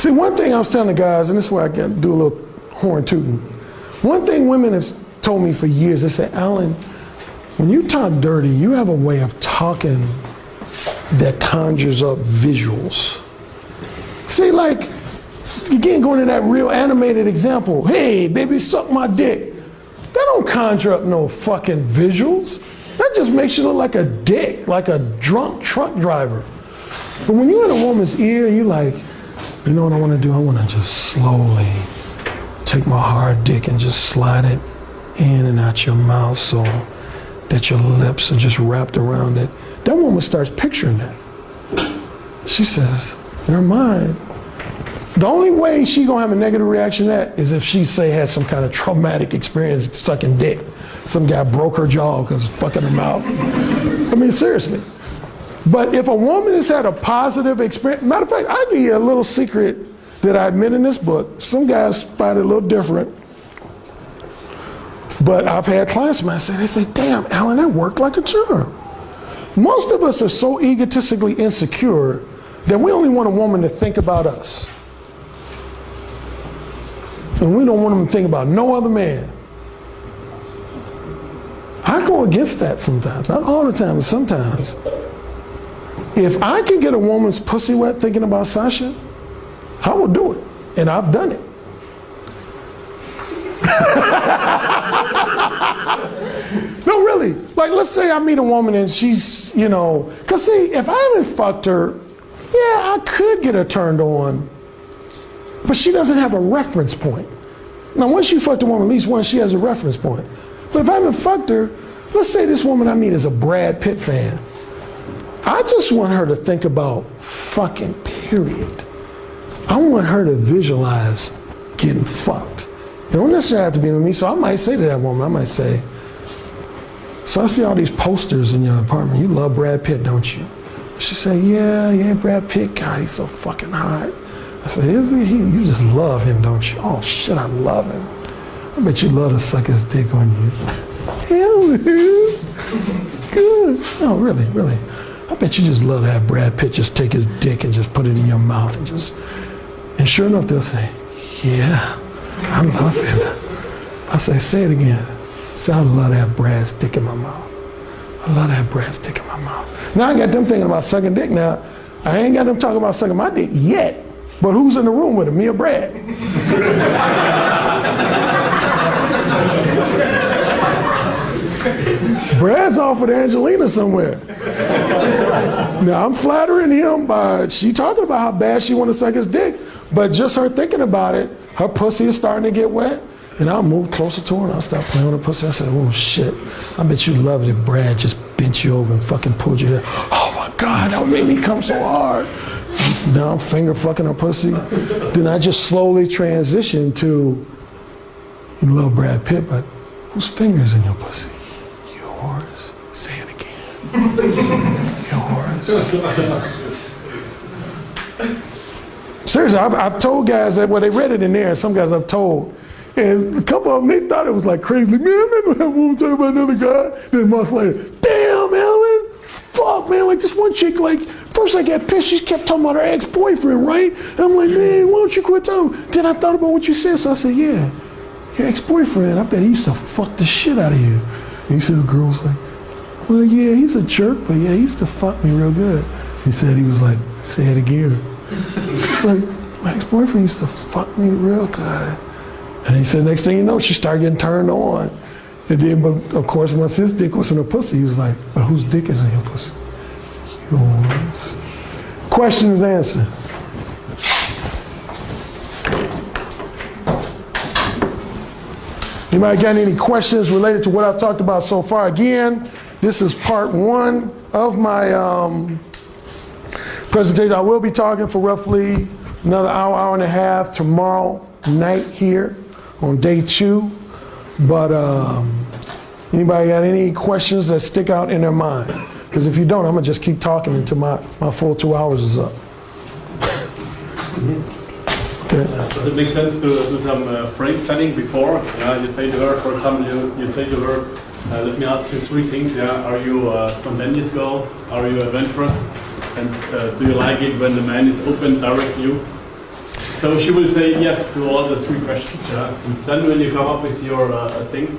See, one thing I was telling the guys, and this is where I got to do a little horn tooting. One thing women have told me for years, they say, Alan, when you talk dirty, you have a way of talking that conjures up visuals. See, like, again, going to that real animated example, hey, baby, suck my dick. That don't conjure up no fucking visuals. That just makes you look like a dick, like a drunk truck driver. But when you're in a woman's ear, you like, you know what I want to do? I want to just slowly take my hard dick and just slide it in and out your mouth so that your lips are just wrapped around it. That woman starts picturing that. She says, in her mind, the only way she gonna have a negative reaction to that is if she, say, had some kind of traumatic experience sucking dick. Some guy broke her jaw because fucking her mouth. I mean, seriously. But if a woman has had a positive experience, matter of fact, I'll give you a little secret that I admit in this book. Some guys find it a little different. But I've had clients of mine say, they say, damn, Alan, that worked like a charm. Most of us are so egotistically insecure that we only want a woman to think about us. And we don't want them to think about no other man. I go against that sometimes, not all the time, but sometimes. If I can get a woman's pussy wet thinking about Sasha, I will do it, and I've done it. No, really. Like, let's say I meet a woman and she's, you know, because see, if I haven't fucked her, yeah, I could get her turned on, but she doesn't have a reference point. Now, once you fucked a woman, at least once she has a reference point. But if I haven't fucked her, let's say this woman I meet is a Brad Pitt fan. I just want her to think about fucking, period. I want her to visualize getting fucked. It don't necessarily have to be with me, so I might say to that woman, I might say, so I see all these posters in your apartment. You love Brad Pitt, don't you? She say, yeah, Brad Pitt, God, he's so fucking hot. I say, is he? You just love him, don't you? Oh shit, I love him. I bet you love to suck his dick on you. Hell, man. Good. No, really. I bet you just love to have Brad Pitt just take his dick and just put it in your mouth and sure enough, they'll say, yeah, I love him. I say it again. Say, I love to have Brad's dick in my mouth. I love to have Brad's dick in my mouth. Now I got them thinking about sucking dick now. I ain't got them talking about sucking my dick yet. But who's in the room with him, me or Brad? Brad's off with Angelina somewhere. Now I'm flattering him by she talking about how bad she want to suck his dick, but just her thinking about it, her pussy is starting to get wet, and I'll move closer to her and I'll start playing with her pussy. I said, oh shit, I bet you love it if Brad just bent you over and fucking pulled your hair. Oh my God, that would make me come so hard. Now I'm finger fucking her pussy. Then I just slowly transition to, you love Brad Pitt, but whose finger's in your pussy? Yours. Say it again. Yours. Seriously, I've told guys that, well, they read it in there, some guys I've told, and a couple of them, they thought it was like crazy. Man, I'm not gonna have a woman talk about another guy. Then a month later, damn, Ellen, fuck, man, like this one chick, like, first I got pissed, she kept talking about her ex-boyfriend, right? And I'm like, man, why don't you quit talking? Then I thought about what you said, so I said, yeah, your ex-boyfriend, I bet he used to fuck the shit out of you. And he said, the girl was like, well, yeah, he's a jerk, but yeah, he used to fuck me real good. He said, he was like, say it again. She's like, my ex-boyfriend used to fuck me real good. And he said, next thing you know, she started getting turned on. And then, but of course, once his dick was in her pussy, he was like, but whose dick is in your pussy? Yours. Question is answered. Anybody got any questions related to what I've talked about so far? Again, this is part one of my presentation. I will be talking for roughly another hour and a half tomorrow night here on day 2. But anybody got any questions that stick out in their mind? Because if you don't, I'm going to just keep talking until my full 2 hours is up. Okay. Does it make sense to do some frame setting before? You say to her, for example, you say to her, let me ask you 3 things. Are you a spontaneous girl? Are you adventurous? And do you like it when the man is open, direct you? So she will say yes to all the 3 questions, yeah. And then when you come up with your things,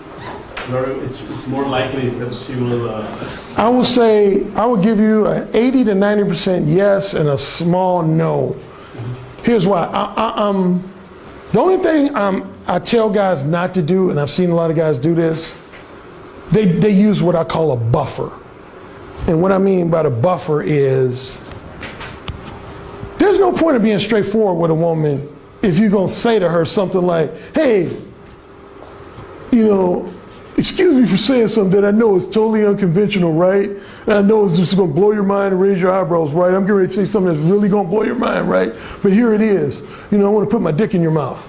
it's more likely that she will... I will say, I will give you an 80 to 90% yes and a small no. Here's why. The only thing I tell guys not to do, and I've seen a lot of guys do this, they use what I call a buffer. And what I mean by the buffer is, there's no point of being straightforward with a woman if you're going to say to her something like, hey, you know, excuse me for saying something that I know is totally unconventional, right? And I know it's just going to blow your mind and raise your eyebrows, right? I'm getting ready to say something that's really going to blow your mind, right? But here it is. You know, I want to put my dick in your mouth.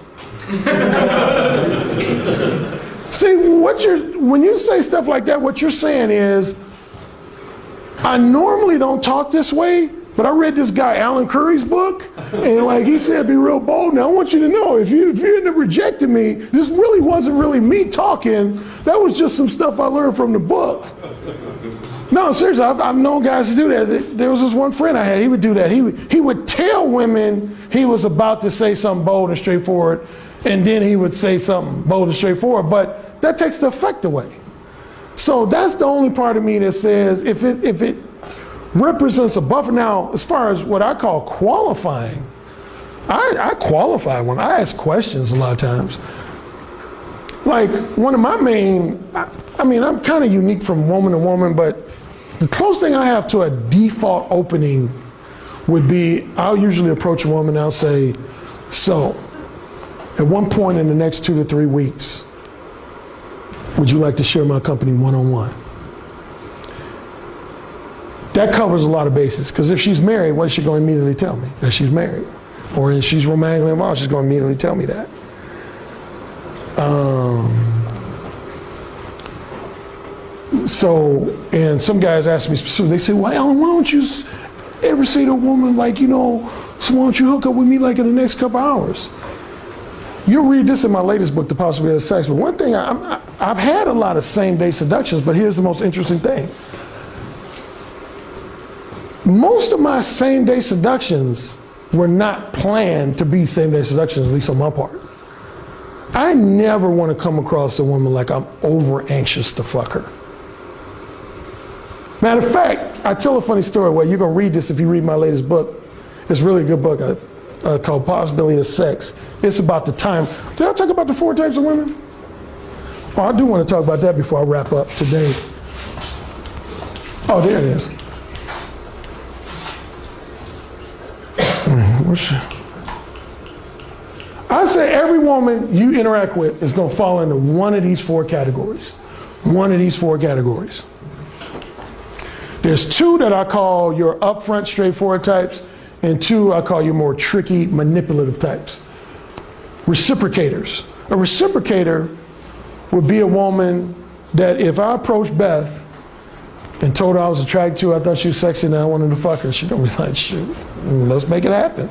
See, when you say stuff like that, what you're saying is, I normally don't talk this way, but I read this guy Alan Currie's book, and like he said, be real bold. Now I want you to know, if you end up rejecting me, this really wasn't really me talking. That was just some stuff I learned from the book. No, seriously, I've known guys to do that. There was this one friend I had. He would do that. He would tell women he was about to say something bold and straightforward, and then he would say something bold and straightforward. But that takes the effect away. So that's the only part of me that says if it represents a buffer. Now, as far as what I call qualifying, I qualify when I ask questions a lot of times. Like one of my main, I mean, I'm kind of unique from woman to woman, but the closest thing I have to a default opening would be, I'll usually approach a woman and I'll say, so, at one point in the next 2 to 3 weeks, would you like to share my company one-on-one? That covers a lot of bases, because if she's married, what is she going to immediately tell me? That she's married. Or if she's romantically involved, she's going to immediately tell me that. So, and some guys ask me specifically, they say, well, Alan, why don't you ever say to a woman, like, you know, so why don't you hook up with me like in the next couple hours? You'll read this in my latest book, The Possibility of Sex. But one thing, I've had a lot of same-day seductions, but here's the most interesting thing. Most of my same-day seductions were not planned to be same-day seductions, at least on my part. I never want to come across a woman like I'm over-anxious to fuck her. Matter of fact, I tell a funny story. Well, you're going to read this if you read my latest book. It's really a good book called Possibility of Sex. It's about the time. Did I talk about the 4 types of women? Well, I do want to talk about that before I wrap up today. Oh, there it is. I say every woman you interact with is going to fall into one of these 4 categories. One of these 4 categories. There's 2 that I call your upfront, straightforward types, and 2 I call your more tricky, manipulative types. Reciprocators. A reciprocator would be a woman that if I approached Beth and told her I was attracted to her, I thought she was sexy and I wanted to fuck her, she'd be like, shoot, let's make it happen.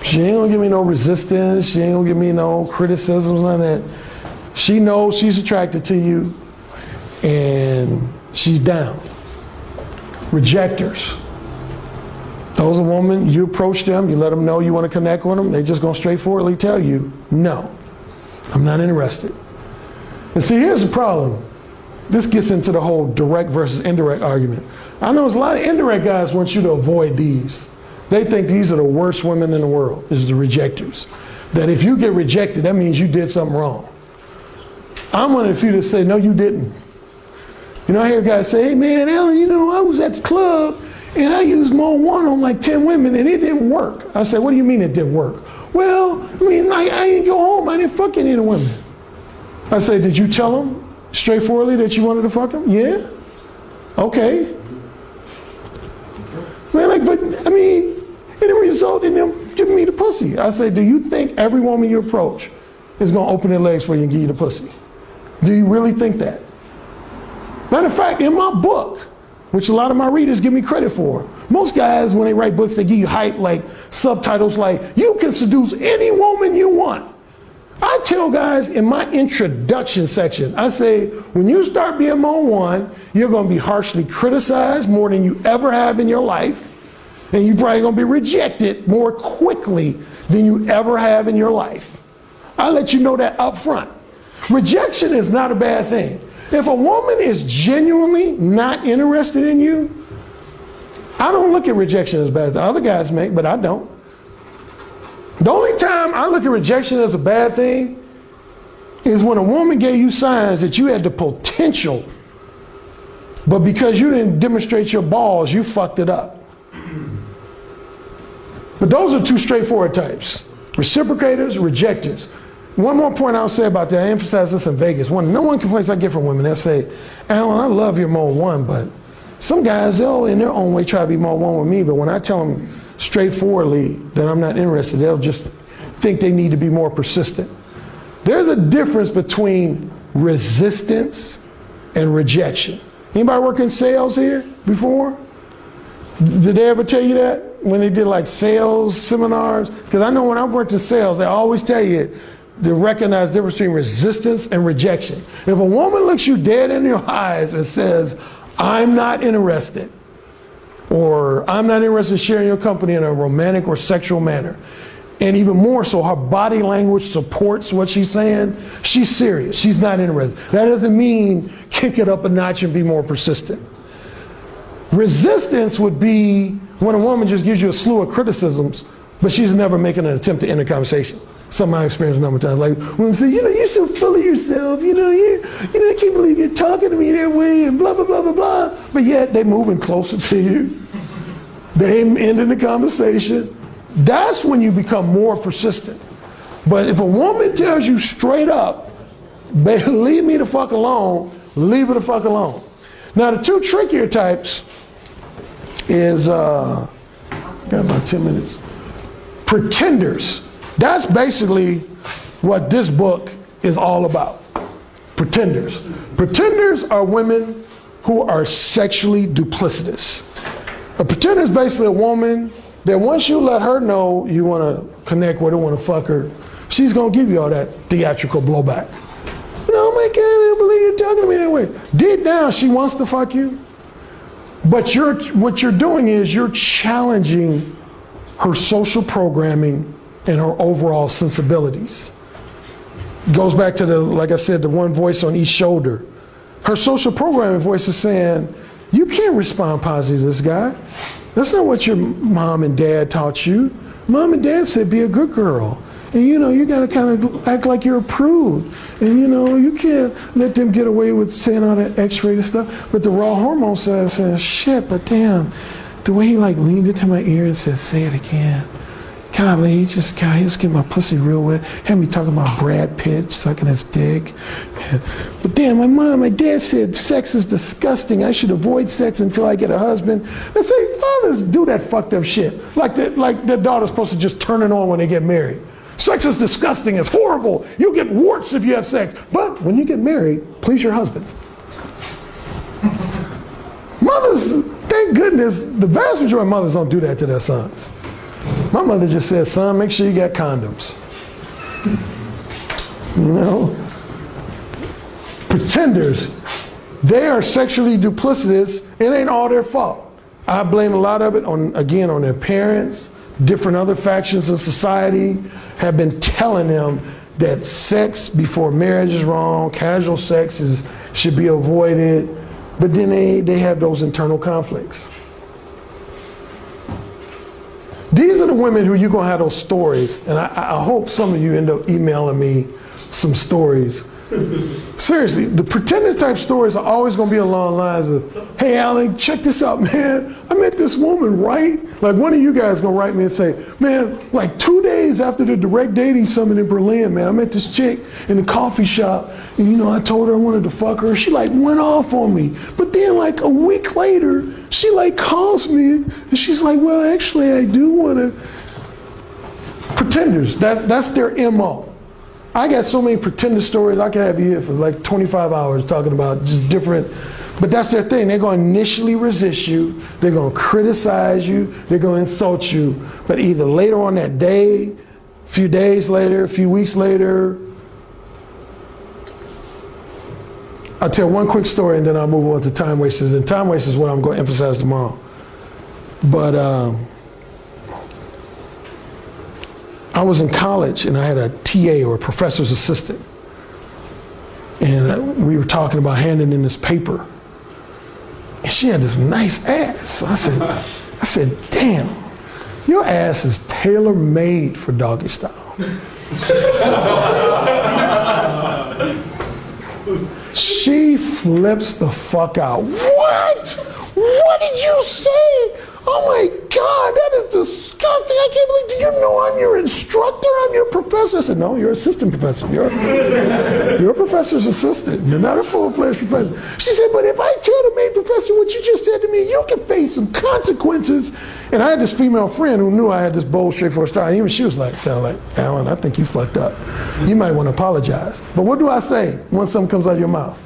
She ain't gonna give me no resistance, she ain't gonna give me no criticisms, none of that. She knows she's attracted to you and she's down. Rejectors. Those are women, you approach them, you let them know you want to connect with them, they're just going to straightforwardly tell you, no, I'm not interested. And see, here's the problem. This gets into the whole direct versus indirect argument. I know there's a lot of indirect guys want you to avoid these. They think these are the worst women in the world, is the rejectors. That if you get rejected, that means you did something wrong. I'm one of the few that say, no, you didn't. You know, I hear guys say, hey man, Alan, you know, I was at the club and I used more one on like 10 women and it didn't work. I said, what do you mean it didn't work? Well, I mean, I didn't go home, I didn't fuck any of the women. I said, did you tell them straightforwardly that you wanted to fuck them? Yeah. Okay. Man, like, but I mean, it resulted in them giving me the pussy. I said, do you think every woman you approach is going to open their legs for you and give you the pussy? Do you really think that? Matter of fact, in my book, which a lot of my readers give me credit for, most guys, when they write books, they give you hype, like subtitles like, you can seduce any woman you want. I tell guys in my introduction section, I say, when you start being on one, you're going to be harshly criticized more than you ever have in your life, and you're probably going to be rejected more quickly than you ever have in your life. I'll let you know that up front. Rejection is not a bad thing. If a woman is genuinely not interested in you, I don't look at rejection as bad. The other guys may, but I don't. The only time I look at rejection as a bad thing is when a woman gave you signs that you had the potential, but because you didn't demonstrate your balls, you fucked it up. But those are two straightforward types. Reciprocators, rejectors. One more point I'll say about that, I emphasize this in Vegas. No one complaints I get from women. They'll say, Alan, I love your mode one, but some guys, they'll in their own way try to be mode one with me, but when I tell them straightforwardly that I'm not interested, they'll just think they need to be more persistent. There's a difference between resistance and rejection. Anybody work in sales here before? Did they ever tell you that when they did like sales seminars? Because I know when I've worked in sales, they always tell you to recognize the difference between resistance and rejection. If a woman looks you dead in your eyes and says, I'm not interested, or I'm not interested in sharing your company in a romantic or sexual manner, and even more so, her body language supports what she's saying, she's serious, she's not interested. That doesn't mean kick it up a notch and be more persistent. Resistance would be when a woman just gives you a slew of criticisms, but she's never making an attempt to end a conversation. Something I experienced a number of times. Like when they say, you're so full of yourself, I can't believe you're talking to me that way, and blah, blah, blah, blah, blah. But yet they're moving closer to you. They ending the conversation. That's when you become more persistent. But if a woman tells you straight up, baby, leave me the fuck alone, leave her the fuck alone. Now the two trickier types is, got about 10 minutes, pretenders. That's basically what this book is all about. Pretenders. Pretenders are women who are sexually duplicitous. A pretender is basically a woman that once you let her know you want to connect with her, want to fuck her, she's going to give you all that theatrical blowback. Oh my God, I don't believe you're talking to me that way. Deep down, she wants to fuck you. But what you're doing is you're challenging her social programming and her overall sensibilities. It goes back to like I said, the one voice on each shoulder. Her social programming voice is saying, you can't respond positively to this guy. That's not what your mom and dad taught you. Mom and dad said be a good girl. And you gotta kind of act like you're approved. And you can't let them get away with saying all that X-rated stuff. But the raw hormone says, shit, but damn, the way he like leaned into my ear and said, say it again. Golly, he just get my pussy real wet. Had me talking about Brad Pitt sucking his dick. But damn, my mom, my dad said sex is disgusting. I should avoid sex until I get a husband. They say fathers do that fucked up shit. Like their daughter's supposed to just turn it on when they get married. Sex is disgusting. It's horrible. You get warts if you have sex. But when you get married, please your husband. Mothers, thank goodness, the vast majority of mothers don't do that to their sons. My mother just said, son, make sure you got condoms. Pretenders, they are sexually duplicitous. It ain't all their fault. I blame a lot of it on their parents. Different other factions of society have been telling them that sex before marriage is wrong, casual sex should be avoided, but then they have those internal conflicts. These are the women who you're going to have those stories, and I hope some of you end up emailing me some stories. Seriously, the pretender type stories are always going to be along the lines of, hey Alan, check this out, man. I met this woman, right? Like one of you guys going to write me and say, man, like 2 days after the direct dating summit in Berlin, man, I met this chick in the coffee shop, and I told her I wanted to fuck her. She like went off on me. But then like a week later, she like calls me and she's like, well, actually I do want to. Pretenders, that's their MO. I got so many pretender stories, I could have you here for like 25 hours talking about just different, but that's their thing. They're going to initially resist you, they're going to criticize you, they're going to insult you, but either later on that day, a few days later, a few weeks later. I'll tell one quick story and then I'll move on to time wasters, and time wasters is what I'm going to emphasize tomorrow. But I was in college and I had a TA or a professor's assistant. And we were talking about handing in this paper. And she had this nice ass. I said, damn, your ass is tailor-made for doggy style. She flips the fuck out. What? What did you say? Oh my God, that is disgusting. I can't believe, do you know I'm your instructor? I'm your professor. I said, no, you're assistant professor. You're a professor's assistant. You're not a full-fledged professor. She said, but if I tell the main professor what you just said to me, you can face some consequences. And I had this female friend who knew I had this bold, straightforward style. And even she was like, Alan, I think you fucked up. You might want to apologize. But what do I say when something comes out of your mouth?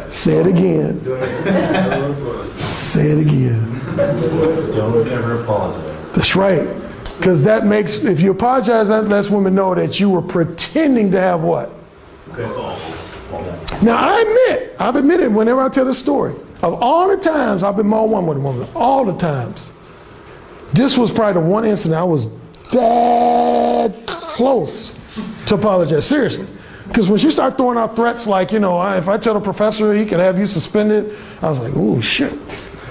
Say it again. Say it again. Don't ever apologize. That's right. Because that makes, if you apologize, that lets women know that you were pretending to have what? Now I've admitted whenever I tell this story, of all the times I've been more one with a woman, all the times, this was probably the one incident I was that close to apologize. Seriously. Because when she started throwing out threats like, if I tell the professor he could have you suspended, I was like, oh shit.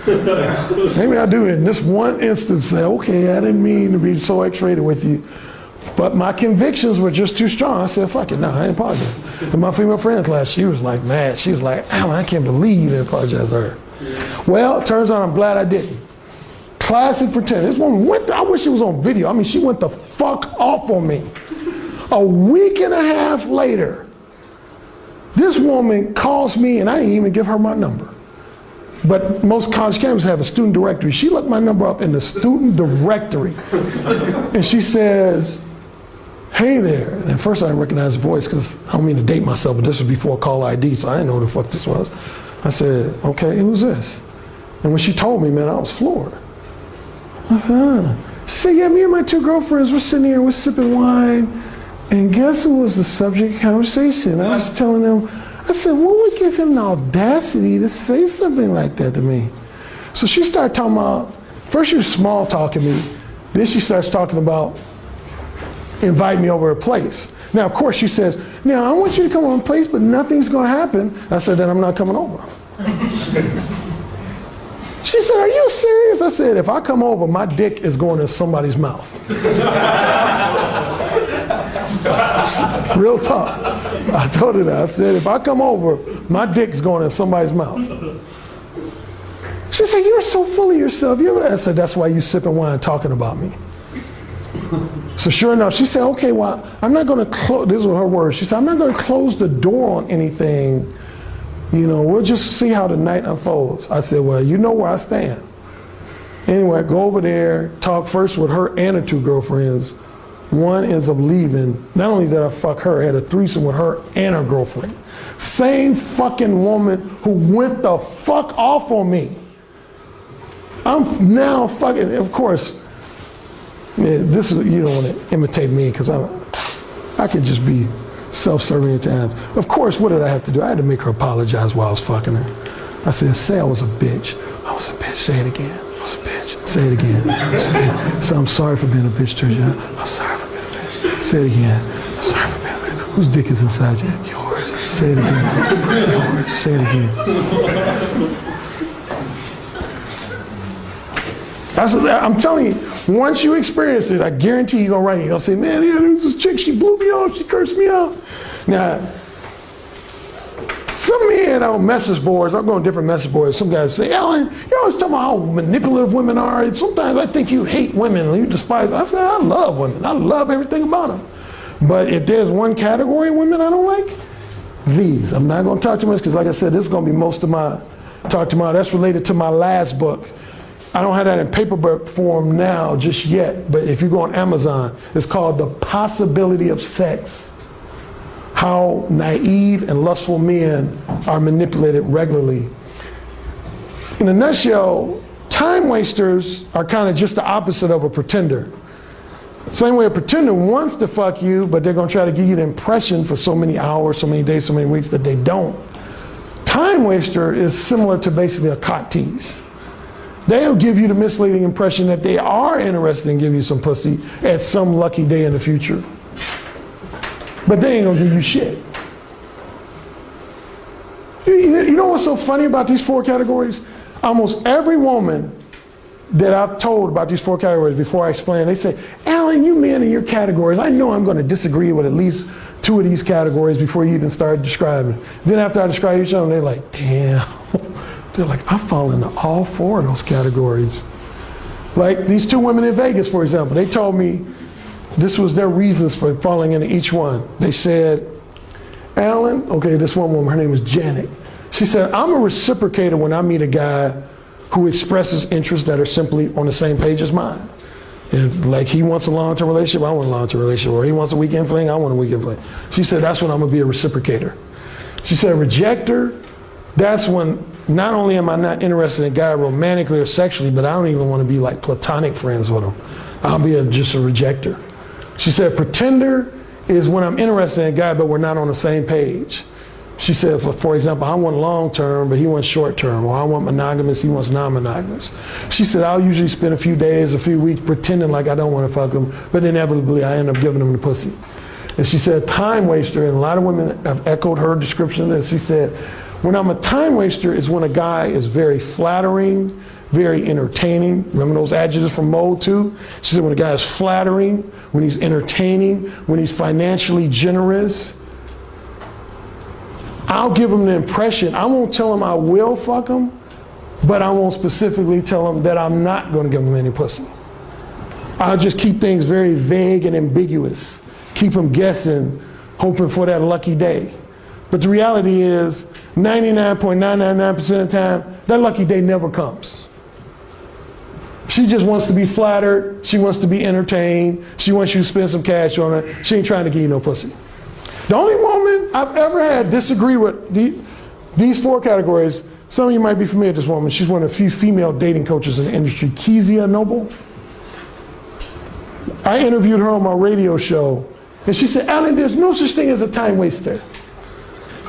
Maybe I do in this one instance say, okay, I didn't mean to be so X-rated with you. But my convictions were just too strong. I said, fuck it, no, I ain't apologize. And my female friend class, she was like mad. She was like, Alan, I can't believe you didn't apologize to her. Well, it turns out I'm glad I didn't. Classic pretend. This woman I wish she was on video. I mean, she went the fuck off on me. A week and a half later, this woman calls me, and I didn't even give her my number. But most college campuses have a student directory. She looked my number up in the student directory. And she says, hey there. And at first I didn't recognize the voice because I don't mean to date myself, but this was before call ID, so I didn't know who the fuck this was. I said, okay, who's this? And when she told me, man, I was floored. She said, yeah, me and my two girlfriends, we're sitting here, we're sipping wine. And guess who was the subject of conversation? I was telling them, I said, what would give him the audacity to say something like that to me? So she started talking about, first she was small talking me, then she starts talking about inviting me over her place. Now, of course, she says, now I want you to come over my place, but nothing's going to happen. I said, then I'm not coming over. She said, are you serious? I said, if I come over, my dick is going in somebody's mouth. Real talk. I told her that. I said, if I come over, my dick's going in somebody's mouth. She said, you're so full of yourself. I said, that's why you sipping wine and talking about me. So sure enough, she said, okay, well, I'm not going to close, these were her words. She said, I'm not going to close the door on anything. We'll just see how the night unfolds. I said, well, you know where I stand. Anyway, I go over there, talk first with her and her two girlfriends. One ends up leaving. Not only did I fuck her, I had a threesome with her and her girlfriend. Same fucking woman who went the fuck off on me. I'm now fucking, of course, this is, you don't want to imitate me because I could just be self-serving at times. Of course, what did I have to do? I had to make her apologize while I was fucking her. I said, say I was a bitch. I was a bitch. Say it again. I was a bitch. Say it again. So I'm sorry for being a bitch to you. I'm sorry for being a bitch. Say it again. I'm sorry for being a bitch. Whose dick is inside you? Yours. Say it again. Yours. Say it again. I'm telling you, once you experience it, I guarantee you're going to write it. You're going to say, man, yeah, there's this chick, she blew me off, she cursed me out. Now, some men on message boards, I'm going to different message boards, some guys say, Alan, you're always talking about how manipulative women are. And sometimes I think you hate women and you despise them. I say, I love women. I love everything about them. But if there's one category of women I don't like, these. I'm not going to talk too much because, like I said, this is going to be most of my talk tomorrow. That's related to my last book. I don't have that in paperback form now just yet, but if you go on Amazon, it's called The Possibility of Sex. How naive and lustful men are manipulated regularly. In a nutshell, time wasters are kind of just the opposite of a pretender. Same way a pretender wants to fuck you, but they're going to try to give you the impression for so many hours, so many days, so many weeks that they don't. Time waster is similar to basically a cot tease. They'll give you the misleading impression that they are interested in giving you some pussy at some lucky day in the future. But they ain't gonna give you shit. You know what's so funny about these 4 categories? Almost every woman that I've told about these 4 categories before I explain, they say, Alan, you men in your categories, I know I'm gonna disagree with at least 2 of these categories before you even start describing. Then after I describe each of them, they're like, damn. They're like, I fall into all 4 of those categories. Like these 2 women in Vegas, for example, they told me this was their reasons for falling into each one. They said, Alan, okay, this one woman, her name was Janet. She said, I'm a reciprocator when I meet a guy who expresses interests that are simply on the same page as mine. If like he wants a long-term relationship, I want a long-term relationship, or he wants a weekend fling, I want a weekend fling. She said, that's when I'm gonna be a reciprocator. She said, rejector, that's when not only am I not interested in a guy romantically or sexually, but I don't even want to be like platonic friends with him. I'll be just a rejector. She said, pretender is when I'm interested in a guy, but we're not on the same page. She said, for example, I want long term, but he wants short term, or I want monogamous, he wants non-monogamous. She said, I'll usually spend a few days, a few weeks pretending like I don't want to fuck him, but inevitably I end up giving him the pussy. And she said, time waster, and a lot of women have echoed her description of this. She said, when I'm a time waster is when a guy is very flattering, very entertaining. Remember those adjectives from Mode 2? She said when a guy is flattering, when he's entertaining, when he's financially generous, I'll give him the impression, I won't tell him I will fuck him, but I won't specifically tell him that I'm not going to give him any pussy. I'll just keep things very vague and ambiguous, keep him guessing, hoping for that lucky day. But the reality is, 99.999% of the time, that lucky day never comes. She just wants to be flattered, she wants to be entertained, she wants you to spend some cash on her, she ain't trying to give you no pussy. The only woman I've ever had disagree with these 4 categories, some of you might be familiar with this woman, she's one of the few female dating coaches in the industry, Kezia Noble. I interviewed her on my radio show, and she said, Alan, there's no such thing as a time waster.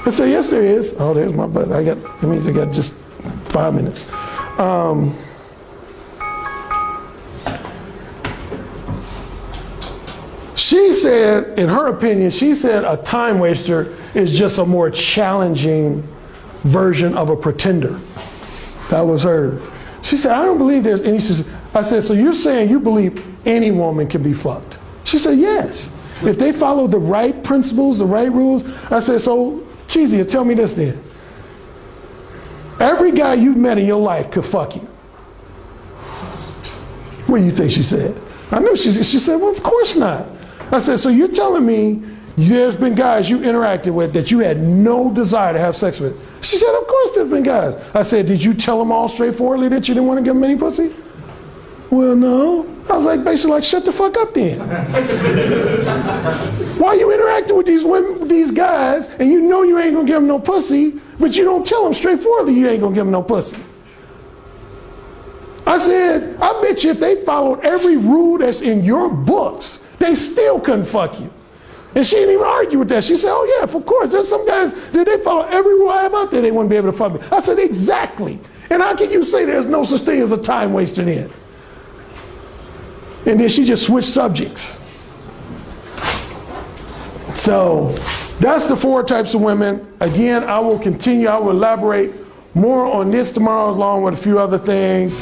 I said, yes, there is. Oh, there's my butt. That means I got just 5 minutes. She said, in her opinion, she said a time waster is just a more challenging version of a pretender. That was her. She said, I don't believe there's any. I said, so you're saying you believe any woman can be fucked? She said, yes. If they follow the right principles, the right rules. I said, so Kezia, tell me this then. Every guy you've met in your life could fuck you. What do you think she said? I know she said, well, of course not. I said, so you're telling me there's been guys you interacted with that you had no desire to have sex with? She said, of course there's been guys. I said, did you tell them all straightforwardly that you didn't want to give them any pussy? Well, no. I was like, basically like, shut the fuck up then. Why are you interacting with these women, these guys, and you know you ain't gonna give them no pussy, but you don't tell them straightforwardly you ain't gonna give them no pussy? I said, I bet you if they followed every rule that's in your books, they still couldn't fuck you. And she didn't even argue with that. She said, oh yeah, of course, there's some guys that they follow every rule I have out there, they wouldn't be able to fuck me. I said, exactly. And how can you say there's no such thing as a time waster then? And then she just switched subjects. So that's the 4 types of women. Again, I will continue, I will elaborate more on this tomorrow along with a few other things.